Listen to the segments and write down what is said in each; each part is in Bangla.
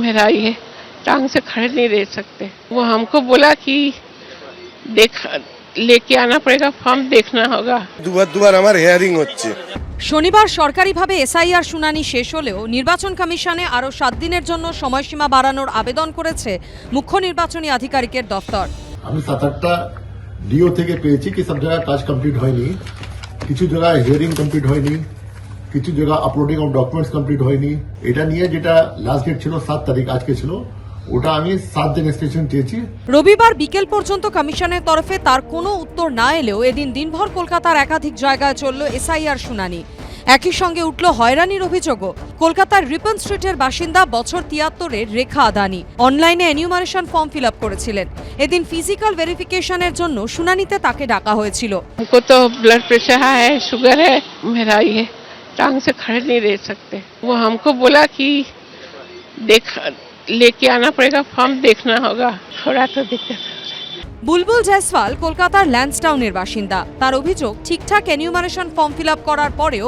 मेरा ये टांग से खड़े नहीं रह सकते। वो हमको बोला कि देख लेके आना पड़ेगा, फॉर्म देखना होगा। দুবার আমার হিয়ারিং হচ্ছে। শনিবার সরকারিভাবে এসআইআর শুনানি শেষ হলেও নির্বাচন কমিশনে আরও 7 দিনের জন্য সময়সীমা বাড়ানোর আবেদন করেছে মুখ্য নির্বাচনী আধিকারিকের দফতর। আমি 7-8টা ডিও থেকে পেয়েছি কি সব জায়গায় কাজ কমপ্লিট হয়নি, কিছু জায়গায় হিয়ারিং কমপ্লিট হয়নি, কিছু জায়গা আপলোডিং অফ ডকুমেন্টস কমপ্লিট হয়নি। এটা নিয়ে যেটা লাস্ট ডেট ছিল 7 তারিখ, আজকে ছিল, ওটা আমি 7 দিন এক্সটেনশন চেয়েছি। রবিবার বিকেল পর্যন্ত কমিশনের তরফে তার কোনো উত্তর না এলেও এদিন দিনভর কলকাতার একাধিক জায়গায় চলল এসআইআর শুনানি। একই সঙ্গে উঠল হয়রানির অভিযোগও। কলকাতার রিপন স্ট্রিটের বাসিন্দা বছর 73-এর রেখা আদানি অনলাইনে এনিউমারেশন ফর্ম ফিল আপ করেছিলেন। এদিন ফিজিক্যাল ভেরিফিকেশনের জন্য শুনানিতে তাকে ডাকা হয়েছিল। हमको तो ब्लड प्रेशर है, शुगर है, मेरा ये टांग से खड़े नहीं रह सकते। वो हमको बोला कि देख लेके आना पड़ेगा, फॉर्म देखना होगा। थोड़ा तो दिक्कत है। বুলবুল জয়সওয়াল কলকাতার ল্যান্সডাউনের বাসিন্দা। তার অভিযোগ, ঠিকঠাক এনিউমারেশন ফর্ম ফিল আপ করার পরেও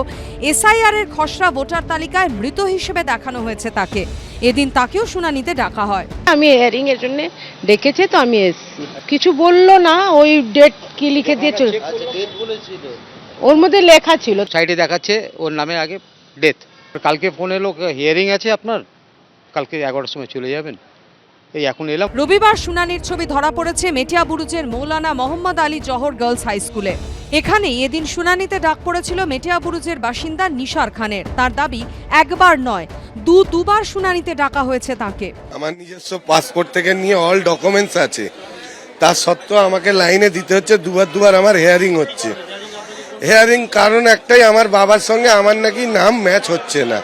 এসআইআর এর খসড়া ভোটার তালিকায় মৃত হিসেবে দেখানো হয়েছে তাকে। এদিন তাকেও শুনানিতে ডাকা হয়। আমি হিয়ারিং এর জন্য ডেকেছে, তো আমি এসেছি। কিছু বললো না, ওই ডেট কি লিখে দিয়ে চলে, ওর মধ্যে লেখা ছিল সাইডে দেখাচ্ছে ওর নামে আগে ডেথ। কালকে ফোন এলো হিয়ারিং আছে আপনার, কালকে 11টার সময় চলে যাবেন। এই এখন এলাম। রবিবার শুনানির ছবি ধরা পড়েছে মেটিয়াবুরুজের মৌলানা মোহাম্মদ আলী জহর গার্লস হাই স্কুলে। এখানেই এদিন শুনানিতে ডাক পড়েছিল মেটিয়াবুরুজের বাসিন্দা নিশার খানের। তার দাবি একবার নয়, দুবার শুনানিতে ডাকা হয়েছে তাকে। আমার নিজস্ব পাসপোর্ট থেকে নিয়ে অল ডকুমেন্টস আছে, তার সত্ত্বেও আমাকে লাইনে দিতে হচ্ছে। দুবার আমার হিয়ারিং হচ্ছে। হিয়ারিং কারণ একটাই, আমার বাবার সঙ্গে আমার নাকি নাম ম্যাচ হচ্ছে না।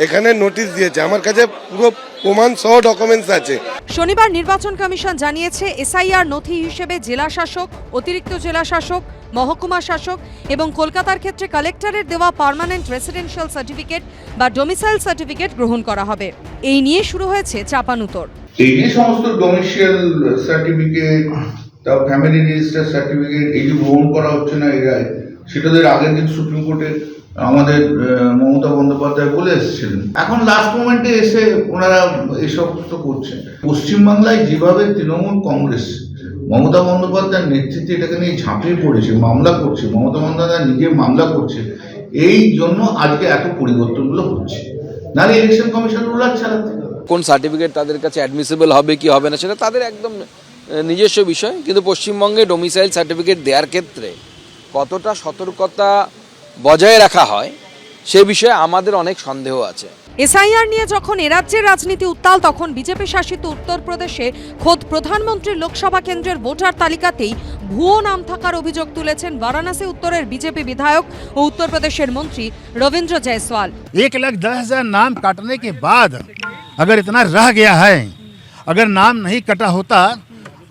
এখানে নোটিশ দিয়েছে, আমার কাছে পুরো প্রমাণ সহ ডকুমেন্টস আছে। শনিবার নির্বাচন কমিশন জানিয়েছে এসআইআর নথি হিসেবে জেলা শাসক, অতিরিক্ত জেলা শাসক, মহকুমা শাসক এবং কলকাতার ক্ষেত্রে কালেক্টরের দেওয়া পার্মানেন্ট রেসিডেন্সিয়াল সার্টিফিকেট বা ডোমিসাইল সার্টিফিকেট গ্রহণ করা হবে। এই নিয়ে শুরু হয়েছে চাপানুতর। এই যে সমস্ত ডোমিসাইল সার্টিফিকেট, তাও ফ্যামিলি রেজিস্টার সার্টিফিকেট এই যে গ্রহণ করা হচ্ছে না এরায়, সেটাদের আগের দিন সুপ্রিম কোর্টে আমাদের মমতা বন্দ্যোপাধ্যায় বলে এসেছিলেন। এখন লাস্ট মোমেন্টে এসে ওনারা এসব তো করছেন। পশ্চিমবাংলায় যেভাবে তৃণমূল কংগ্রেস মমতা বন্দ্যোপাধ্যায়ের নেতৃত্বে এটাকে নিয়ে ঝাঁপিয়ে পড়েছে, মামলা করছে, মমতা বন্দ্যোপাধ্যায় নিজে মামলা করছে, এই জন্য আজকে এত পরিবর্তনগুলো হচ্ছে। নাহলে ইলেকশন কমিশন রুলার চালাতে কোন সার্টিফিকেট তাদের কাছে অ্যাডমিসিবল হবে কি হবে না সেটা তাদের একদম নিজস্ব বিষয়, কিন্তু পশ্চিমবঙ্গে ডোমিসাইল সার্টিফিকেট দেওয়ার ক্ষেত্রে কতটা সতর্কতা বজায় রাখা হয় সে বিষয়ে আমাদের অনেক সন্দেহ আছে। এসআইআর নিয়ে যখন এরাজ্যের রাজনীতি উত্তাল, তখন বিজেপি শাসিত উত্তরপ্রদেশে খোদ প্রধানমন্ত্রীর লোকসভা কেন্দ্রের ভোটার তালিকাতেই ভুয়ো নাম থাকার অভিযোগ তুলেছেন বারাণসী উত্তরের বিজেপি বিধায়ক ও উত্তরপ্রদেশের মন্ত্রী রবীন্দ্র জয়সওয়াল। 1,10,000 नाम काटने के बाद अगर इतना रह गया है, अगर नाम नहीं कटा होता,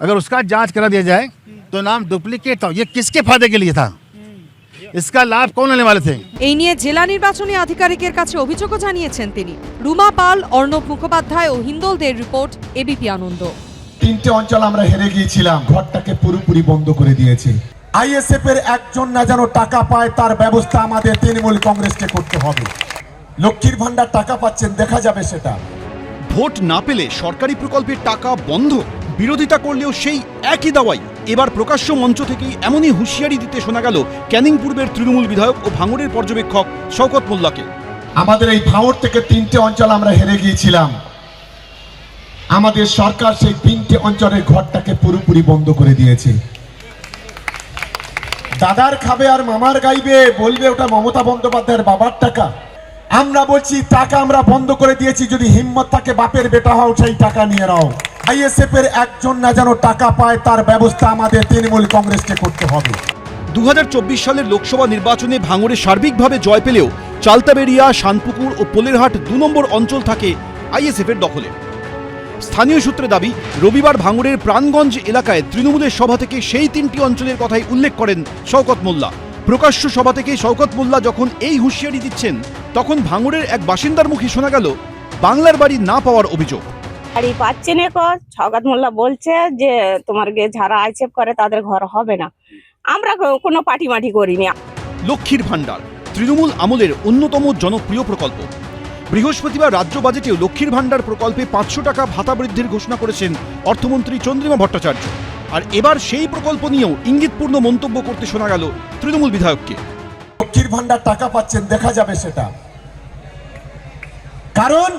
अगर उसका जांच करा दिया जाए तो नाम डुप्लीकेट था। ये किसके फायदे के लिए था? इसका लाभ कौन लेने वाले थे? এই নিয়ে জেলা নির্বাচনী আধিকারিকের কাছে অভিযোগও জানিয়েছেন তিনি। রুমা পাল, অর্ণব মুখোপাধ্যায় ও হিন্দোলদের রিপোর্ট, এবিপি আনন্দ। 3টে অঞ্চল আমরা হেরে গিয়েছিলাম, ঘরটাকে পুরোপুরি বন্ধ করে দিয়েছে। আইএসএফ এর একজন না যেন টাকা পায় তার ব্যবস্থা আমাদের তৃণমূল কংগ্রেসকে করতে হবে। লক্ষ্মীর ভান্ডার টাকা পাচ্ছেন, দেখা যাবে সেটা। ভোট না পেলে সরকারি প্রকল্পের টাকা বন্ধ, বিরোধিতা করলেও সেই একই দাওয়াই। এবার প্রকাশ্য মঞ্চ থেকেই এমনই হুঁশিয়ারি দিতে শোনা গেল ক্যানিং পূর্বের তৃণমূল বিধায়ক ও ভাঙড়ের পর্যবেক্ষক শওকত মোল্লাকে। আমাদের এই ভাঙড় থেকে 3টে অঞ্চল আমরা হেরে গিয়েছিলাম, আমাদের সরকার সেই 3টে অঞ্চলের ঘরটাকে পুরোপুরি বন্ধ করে দিয়েছে। দাদার খাবে আর মামার গাইবে, বলবে ওটা মমতা বন্দ্যোপাধ্যায়ের বাবার টাকা। আমরা বলছি টাকা আমরা বন্ধ করে দিয়েছি, যদি হিম্মত থাকে বাপের বেটা হও, সেই টাকা নিয়ে নাও। আইএসএফ এর একজন না যেন টাকা পায় তার ব্যবস্থা আমাদের তৃণমূল কংগ্রেসকে করতে হবে। 2024 সালের লোকসভা নির্বাচনে ভাঙড়ে সার্বিকভাবে জয় পেলেও চালতাবেড়িয়া, শানপুকুর ও পোলেরহাট 2 নম্বর অঞ্চল থাকে আইএসএফ এর দখলে। স্থানীয় সূত্রে দাবি, রবিবার ভাঙড়ের প্রাণগঞ্জ এলাকায় তৃণমূলের সভা থেকে সেই 3টি অঞ্চলের কথাই উল্লেখ করেন শওকত মোল্লা। প্রকাশ্য সভা থেকে শওকত মোল্লা যখন এই হুঁশিয়ারি দিচ্ছেন, তখন ভাঙড়ের এক বাসিন্দার মুখে শোনা গেল বাংলার বাড়ি না পাওয়ার অভিযোগ। বাড়ি পাচ্ছেন, শওকত মোল্লা বলছে যে তোমার যারা আইসেফ করে তাদের ঘর হবে না। আমরা কোনো পার্টি মাটি করিনি। লক্ষ্মীর ভান্ডার তৃণমূল আমলের অন্যতম জনপ্রিয় প্রকল্প। বৃহস্পতিবার রাজ্য বাজেটেও লক্ষ্মীর ভাণ্ডার প্রকল্পে 500 টাকা ভাতা বৃদ্ধির ঘোষণা করেছেন অর্থমন্ত্রী চন্দ্রিমা ভট্টাচার্য। আর এবার সেই প্রকল্প নিয়েও ইঙ্গিতপূর্ণ মন্তব্য করতে শোনা গেল তৃণমূল বিধায়ককে। লক্ষ্মীর ভান্ডার টাকা পাচ্ছেন, দেখা যাবে সেটা, কারণ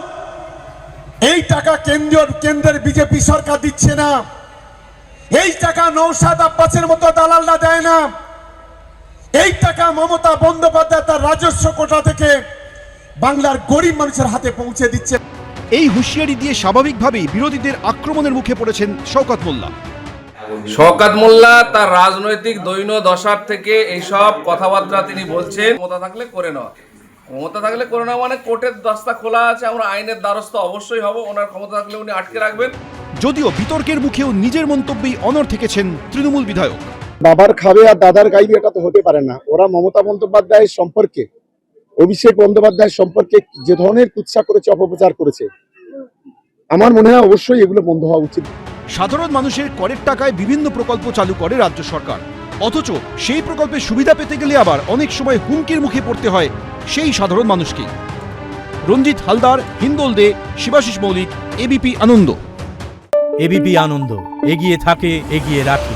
এই টাকা কেন্দ্রের বিজেপি সরকার দিচ্ছে না, এই টাকা নওশাদ আব্বাসের মতো দালালরা দেয় না, এই টাকা মমতা বন্দ্যোপাধ্যায় তার রাজস্ব কোটা থেকে বাংলার গরিব মানুষের হাতে পৌঁছে দিচ্ছে। এই হুঁশিয়ারি দিয়ে স্বাভাবিকভাবেই বিরোধীদের আক্রমণের মুখে পড়েছেন শওকত মোল্লা। শওকত মোল্লা তার রাজনৈতিক দৈন্য দশার থেকে এইসব কথাবার্তা তিনি বলছেন। ক্ষমতা থাকলে করে নেওয়া, ক্ষমতা থাকলে করে নেওয়া মানে কোর্টের দস্তা খোলা আছে, আমরা আইনের দ্বারস্থ অবশ্যই হব। ওনার ক্ষমতা থাকলে উনি আটকে রাখবেন। যদিও বিতর্কের মুখেও নিজের মন্তব্যেই অনড় থেকেছেন তৃণমূল বিধায়ক। বাবার খাবে আর দাদার গাইবে, এটা তো হতে পারে না। ওরা মমতা বন্দ্যোপাধ্যায়ের সম্পর্কে, অভিষেক বন্দ্যোপাধ্যায়ের সম্পর্কে যে ধরনের কুৎসা করেছে, অপপ্রচার করেছে, আমার মনে হয় অবশ্যই এগুলো বন্ধ হওয়া উচিত। সাধারণ মানুষের করের টাকায় বিভিন্ন প্রকল্প চালু করে রাজ্য সরকার, অথচ সেই প্রকল্পের সুবিধা পেতে গেলে আবার অনেক সময় হুমকির মুখে পড়তে হয় সেই সাধারণ মানুষকে। রঞ্জিত হালদার, হিন্দোল দে, শিবাশিস মৌলিক, এবিপি আনন্দ। এবিপি আনন্দ, এগিয়ে থাকে, এগিয়ে রাখে।